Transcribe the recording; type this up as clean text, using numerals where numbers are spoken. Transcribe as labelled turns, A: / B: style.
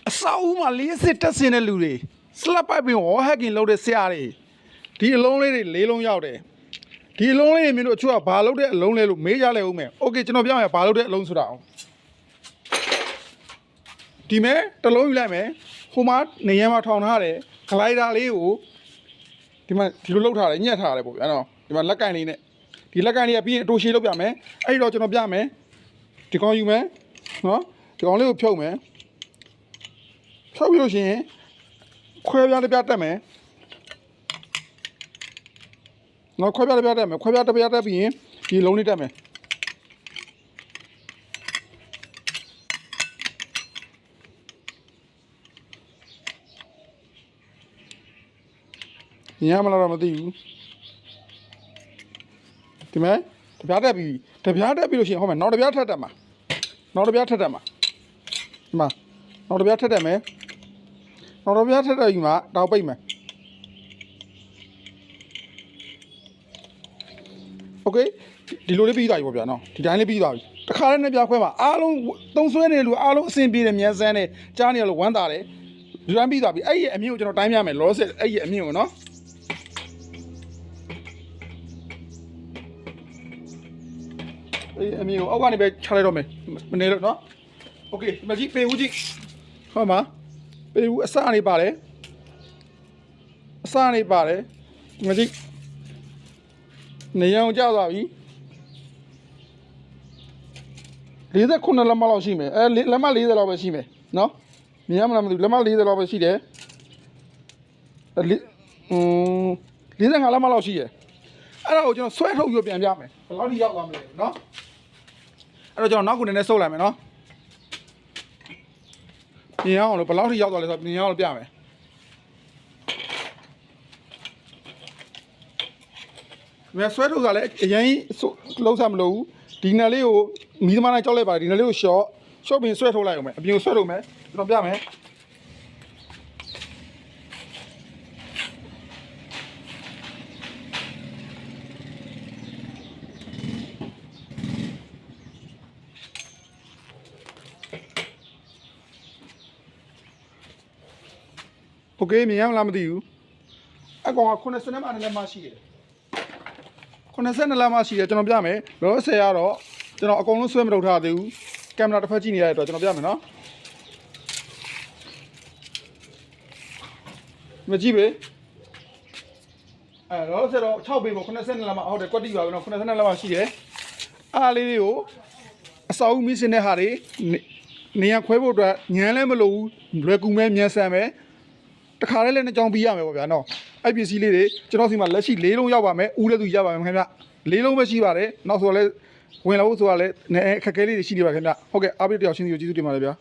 A: အစာအုပ်မှာလေးစစ်တက်စင်တဲ့လူတွေစလပ်ပိုက်ပင်ဝေါ်ဟက်ကင်လုပ်တဲ့ဆရာတွေဒီအလုံးလေးတွေ၄လုံးရောက်တယ်ဒီအလုံးလေးတွေမင်းတို့အချို့ကဘာလုပ်တဲ့အလုံးလဲလို့မေးကြလဲဦးမယ်โอเคကျွန်တော်ပြောရရင်ဘာလုပ်တဲ့အလုံးဆိုတာအောင်ဒီမဲ့တစ်လုံးယူလိုက်မယ်ဟိုမှာနေရမ်းမှာထောင်ထားတယ်ဂလိုင်းဒါလေးကိုဒီမှာဒီလိုလုပ်ထားတယ်ညှက်ထားတယ်ပေါ့ဗျာနော်ဒီမှာလက်ကင်လေးနဲ့ဒီလက်ကင်လေးကပြီးရင်အတူရှည်လုပ်ပြမယ်အဲ့တော့ကျွန်တော်ပြမယ်ဒီကောင်ယူမယ်နော်ဒီကောင်လေးကိုဖြုတ်မယ်ဖြုတ်ပြီးလို့ရှိရင်ခွဲပြားတစ်ပြားတက်မယ်နော်ခွဲပြားတစ်ပြားတက်မယ်ခွဲပြားတစ်ပြားတက်ပြီးရင်ဒီလုံးလေးတက်မယ်ညမလာတော့မသိဘူးဒီမဲ့တပြားတက်ပြီးလို့ရှိရင်ဟုတ်မယ်နောက်တပြားထပ်တက်မှာနောက်တပြားထပ်တက်မှာဒီမှာနောက်တပြားထပ်တက်မယ်နောက်တပြားထပ်တက်ပြီးမှတောက်ပိတ်မယ်โอเคဒီလိုလေးပြီးသွားပြီပေါ့ဗျာနော်ဒီတိုင်းလေးပြီးသွားပြီတခါလေးနဲ့ပြားခွဲမှာအားလုံးသုံးဆွဲနေလို့အားလုံးအဆင်ပြေတယ်မြန်ဆန်းတယ်ကြားနေရလို့ဝမ်းသာတယ်ဒီတိုင်းပြီးသွားပြီအဲ့ဒီအမြင့်ကိုကျွန်တော်တိုင်းပြမယ်လောဆယ်အဲ့ဒီအမြင့်ကိုနော်အမီကိုအောက်ကနေပဲချလိုက်တော့မယ်မနေတော့နော်โอเคဒီမှာကြည့်ပေဦးကြည့်ဟုတ်မှာပေဦးအစအနေပါတယ်အစအနေပါတယ်ဒီမှာကြည့်နေရောင်ကျသွားပြီ49လက်မလောက်ရှိမယ်လက်မ40လောက်ပဲရှိမယ်နော်မြင်ရမလားမသိဘူးလက်မ40လောက်ပဲရှိတယ်45လက်မလောက်ရှိတယ်အဲ့ဒါကိုကျွန်တော်ဆွဲထုတ်ပြီးပြန်ပြမယ်ဘယ်လောက်ထိရောက်သွားမလဲနော်အဲ့တော့ကျွန်တော်နောက်ကိုနည်းနည်းဆုပ်လိုက်မယ်နော်မြင်အောင်လို့ဘယ်လောက်ထိရောက်သွားလဲဆိုတော့မြင်အောင်လို့ပြမယ်မြဲဆွဲထုတ်စားလဲအရင်လုံးစားမလို့ဒီနယ်လေးကိုမီးသမားနဲ့ကြောက်လိုက်ပါဒီနယ်လေးကိုရှော့ပြီးဆွဲထုတ်လိုက်အောင်မယ်အပြင်ကိုဆွဲထုတ်မယ်ကျွန်တော်ပြမယ်โอเคမြင်ရမလားမသိဘူးအကောင်က90နဲ့မှလည်းမရှိတယ်90လက်မရှိတယ်ကျွန်တော်ပြမယ်လောဆယ်ကတော့ကျွန်တော်အကုန်လုံးဆွဲမထုတ်ထားသေးဘူးကင်မရာတစ်ဖက်ကြည့်နေရတဲ့အတွက်ကျွန်တော်ပြမယ်နော်မကြည့်ပဲလောဆယ်တော့6ပေပေါ့90လက်မှဟုတ်တယ်ကွက်တိပါပဲနော်90လက်မရှိတယ်အားလေးတွေကိုအစာအုပ်မီးစင်းတဲ့ဟာတွေနေရခွဲဖို့အတွက်ညမ်းလည်းမလို့လွယ်ကူမဲမြန်ဆန်ပဲတခါတည်းလည်းနှစ်ကြောင်ပြီးရမယ်ပေါ့ဗျာနော်အဲ့ပစ္စည်းလေးတွေကျွန်တော်စီမှာလက်ရှိ၄လုံးရောက်ပါမယ်ဦးလည်းသူရပါမယ်ခင်ဗျ၄လုံးပဲရှိပါတယ်နောက်ဆိုတော့လည်းဝင်လာဖို့ဆိုတာလည်းအခက်အခဲလေးတွေရှိနေပါခင်ဗျဟုတ်ကဲ့အားပေးတယောက်ချင်းစီကိုကျေးဇူးတင်ပါတယ်ဗျာ